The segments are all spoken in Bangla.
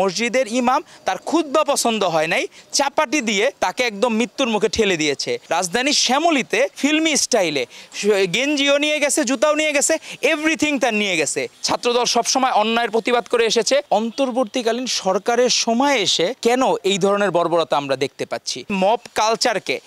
মসজিদের ইমাম তার খুতবা পছন্দ হয় নাই, চাপাটি দিয়ে তাকে একদম মৃত্যুর মুখে ঠেলে দিয়েছে। রাজধানীর শ্যামলীতে ফিল্মি স্টাইলে গেঞ্জিও নিয়ে গেছে, জুতাও নিয়ে গেছে, এভরিথিং তার নিয়ে গেছে। ছাত্রদল সবসময় অন্যায়ের প্রতিবাদ করে এসেছে। অন্তর্বর্তীকালীন সরকারের সময় এসে কেন এই ধরনের বর্বরতা আমরা দেখতে পাচ্ছি? মব কালচারকে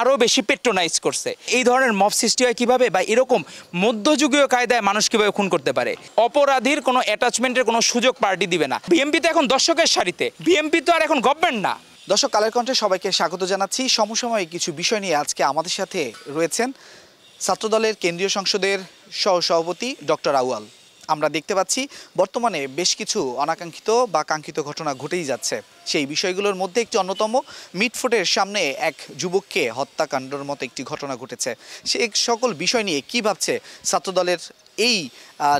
আরও বেশি পেট্রোনাইজ করছে। এই ধরনের মব সৃষ্টি হয় কীভাবে, বা এরকম মধ্যযুগীয় কায়দায় মানুষ কীভাবে খুন করতে পারে? অপরাধীর কোনো অ্যাটাচমেন্টের কোনো সুযোগ পার্টি দিবে না। বিএনপি তো এখন দর্শকের সারিতে, বিএনপি তো আর এখন গভর্নমেন্ট না। দর্শক, কালের কণ্ঠে সবাইকে স্বাগত জানাচ্ছি। সমসাময়িক কিছু বিষয় নিয়ে আজকে আমাদের সাথে রয়েছেন ছাত্রদলের কেন্দ্রীয় সংসদের সহসভাপতি ডক্টর আউয়াল। আমরা দেখতে পাচ্ছি বর্তমানে বেশ কিছু অনাকাঙ্ক্ষিত বা কাঙ্ক্ষিত ঘটনা ঘটেই যাচ্ছে। সেই বিষয়গুলোর মধ্যে একটি অন্যতম মিটফোর্টের সামনে এক যুবককে হত্যাকাণ্ডের মতো একটি ঘটনা ঘটেছে। সে সকল বিষয় নিয়ে কী ভাবছে ছাত্রদলের এই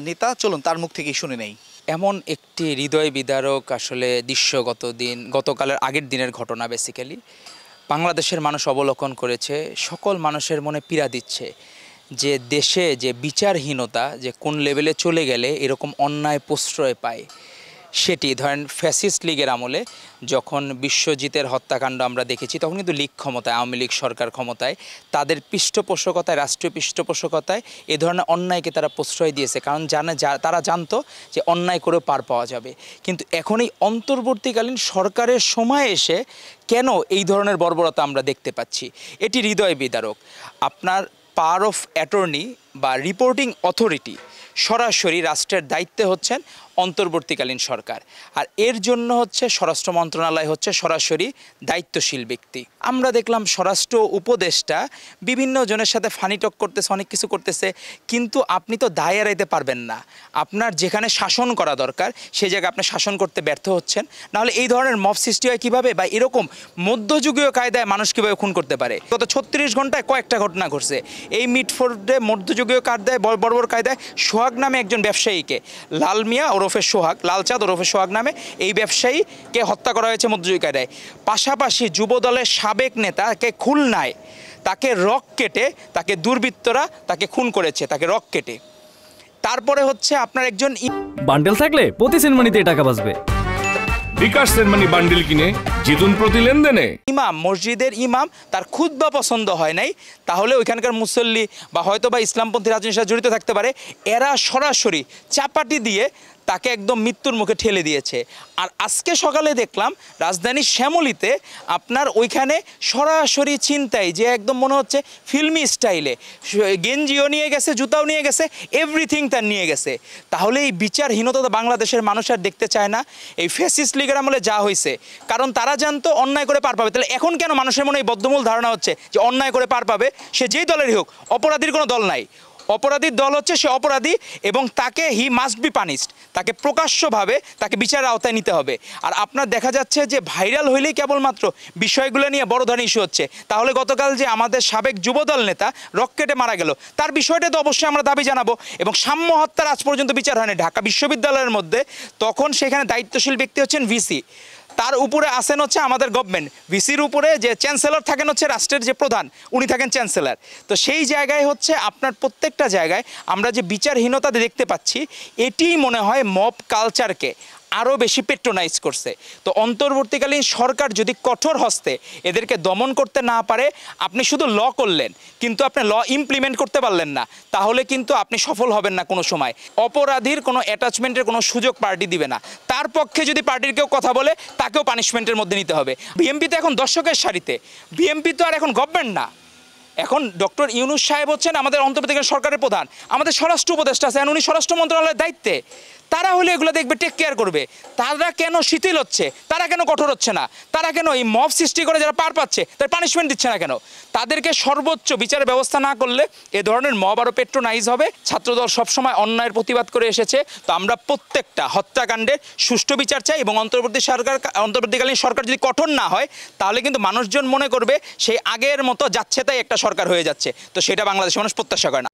নেতা, চলুন তার মুখ থেকেই শুনে নেই। এমন একটি হৃদয় বিদারক আসলে দৃশ্য গতকালের আগের দিনের ঘটনা বেসিক্যালি বাংলাদেশের মানুষ অবলোকন করেছে। সকল মানুষের মনে পীড়া দিচ্ছে যে দেশে যে বিচারহীনতা যে কোন লেভেলে চলে গেলে এরকম অন্যায় প্রশ্রয় পায়। সেটি ধরেন ফ্যাসিস্ট লীগের আমলে যখন বিশ্বজিতের হত্যাকাণ্ড আমরা দেখেছি, তখন কিন্তু লীগ ক্ষমতায়, আওয়ামী লীগ সরকার ক্ষমতায়, তাদের পৃষ্ঠপোষকতায়, রাষ্ট্রীয় পৃষ্ঠপোষকতায় এ ধরনের অন্যায়কে তারা প্রশ্রয় দিয়েছে, কারণ তারা জানতো যে অন্যায় করেও পার পাওয়া যাবে। কিন্তু এখন এই অন্তর্বর্তীকালীন সরকারের সময় এসে কেন এই ধরনের বর্বরতা আমরা দেখতে পাচ্ছি? এটি হৃদয় বিদারক। আপনার পাওয়ার অফ অ্যাটর্নি বা রিপোর্টিং অথরিটি সরাসরি রাষ্ট্রের দায়িত্বে হচ্ছেন অন্তর্বর্তীকালীন সরকার, আর এর জন্য হচ্ছে স্বরাষ্ট্র মন্ত্রণালয় হচ্ছে সরাসরি দায়িত্বশীল ব্যক্তি। আমরা দেখলাম স্বরাষ্ট্র উপদেষ্টা বিভিন্ন জনের সাথে ফানি টক করতেছে, অনেক কিছু করতেছে, কিন্তু আপনি তো দায় এড়াইতে পারবেন না। আপনার যেখানে শাসন করা দরকার সেই জায়গায় আপনি শাসন করতে ব্যর্থ হচ্ছেন। নাহলে এই ধরনের মব সৃষ্টি হয় কীভাবে, বা এরকম মধ্যযুগীয় কায়দায় মানুষ কীভাবে খুন করতে পারে? গত 36 ঘন্টায় কয়েকটা ঘটনা ঘটছে। এই মিটফোর্ডে মধ্যযুগীয় কায়দায় বর্বর কায়দায় সোহাগ নামে একজন ব্যবসায়ীকে, লাল মিয়া ওরফে সোহাগ, লালচাঁদ ওরফে সোহাগ নামে এই ব্যবসায়ীকে হত্যা করা হয়েছে মধ্যযুগীয় কায়দায়। পাশাপাশি যুবদলের সাবেক নেতাকে খুলনায় তাকে রক কেটে, তাকে দুর্বৃত্তরা তাকে খুন করেছে, তাকে রক কেটে। তারপরে হচ্ছে আপনার একজন বান্ডেল থাকলে প্রতি সেনমানিতে টাকা বাঁচবে। বিকাশ সেনমানি বান্ডেল কিনে জিতুন প্রতি লেনদেনে। ইমাম, মসজিদের ইমাম তার খুতবা পছন্দ হয় নাই, তাহলে ওইখানকার মুসল্লি বা হয়তো বা ইসলামপন্থী রাজনীতির সাথে জড়িত থাকতে পারে, এরা সরাসরি চাপাটি দিয়ে তাকে একদম মৃত্যুর মুখে ঠেলে দিয়েছে। আর আজকে সকালে দেখলাম রাজধানীর শ্যামলীতে আপনার ওইখানে সরাসরি ছিনতাই, যে একদম মনে হচ্ছে ফিল্মি স্টাইলে গেঞ্জিও নিয়ে গেছে, জুতাও নিয়ে গেছে, এভরিথিং তার নিয়ে গেছে। তাহলে এই বিচারহীনতা তো বাংলাদেশের মানুষ আর দেখতে চায় না। এই ফ্যাসিস্ট লীগের আমলে যা হয়েছে, কারণ তারা জানতো অন্যায় করে পার পাবে। তাহলে এখন কেন মানুষের মনে এই বদ্ধমূল ধারণা হচ্ছে যে অন্যায় করে পার পাবে? সে যেই দলেরই হোক, অপরাধীর কোনো দল নাই। অপরাধীর দল হচ্ছে সে অপরাধী, এবং তাকে হি মাস্ট বি পানিশড, তাকে প্রকাশ্যভাবে তাকে বিচারের আওতায় নিতে হবে। আর আপনার দেখা যাচ্ছে যে ভাইরাল হইলেই কেবলমাত্র বিষয়গুলো নিয়ে বড় ধরনের ইস্যু হচ্ছে। তাহলে গতকাল যে আমাদের সাবেক যুবদল নেতা রকেটে মারা গেল, তার বিষয়টা তো অবশ্যই আমরা দাবি জানাবো। এবং সাম্য হত্যার আজ পর্যন্ত বিচার হয়নি ঢাকা বিশ্ববিদ্যালয়ের মধ্যে, তখন সেখানে দায়িত্বশীল ব্যক্তি হচ্ছেন ভিসি, তার উপরে আসেন হচ্ছে আমাদের গভর্নমেন্ট, ভিসির উপরে যে চ্যান্সেলর থাকেন হচ্ছে রাষ্ট্রের যে প্রধান, উনি থাকেন চ্যান্সেলর। তো সেই জায়গায় হচ্ছে আপনার প্রত্যেকটা জায়গায় আমরা যে বিচারহীনতা দেখতে পাচ্ছি, এটিই মনে হয় মব কালচারকে আরও বেশি পেট্রোনাইজ করছে। তো অন্তর্বর্তীকালীন সরকার যদি কঠোর হস্তে এদেরকে দমন করতে না পারে, আপনি শুধু ল করলেন কিন্তু আপনি ল ইমপ্লিমেন্ট করতে পারলেন না, তাহলে কিন্তু আপনি সফল হবেন না কোনো সময়। অপরাধীর কোনো অ্যাটাচমেন্টের কোনো সুযোগ পার্টি দিবে না। তার পক্ষে যদি পার্টির কেউ কথা বলে, তাকেও পানিশমেন্টের মধ্যে নিতে হবে। বিএনপি তো এখন দর্শকের সারিতে, বিএনপি তো আর এখন গভর্নমেন্ট না। এখন ডক্টর ইউনূস সাহেব হচ্ছেন আমাদের অন্তর্বর্তীকালীন সরকারের প্রধান, আমাদের স্বরাষ্ট্র উপদেষ্টা আছেন, উনি স্বরাষ্ট্র মন্ত্রণালয়ের দায়িত্বে। তারা হলে এগুলো দেখবে, টেক কেয়ার করবে। তারা কেন শিথিল হচ্ছে, তারা কেন কঠোর হচ্ছে না, তারা কেন এই মব সৃষ্টি করে যারা পার পাচ্ছে তার পানিশমেন্ট দিচ্ছে না কেন? তাদেরকে সর্বোচ্চ বিচারের ব্যবস্থা না করলে এ ধরনের মব আরও পেট্রোনাইজ হবে। ছাত্রদল সবসময় অন্যায়ের প্রতিবাদ করে এসেছে। তো আমরা প্রত্যেকটা হত্যাকাণ্ডের সুষ্ঠু বিচার চাই, এবং অন্তর্বর্তীকালীন সরকার যদি কঠোর না হয়, তাহলে কিন্তু মানুষজন মনে করবে সেই আগের মতো যাচ্ছে তাই একটা সরকার হয়ে যাচ্ছে। তো সেটা বাংলাদেশের মানুষ প্রত্যাশা করে না।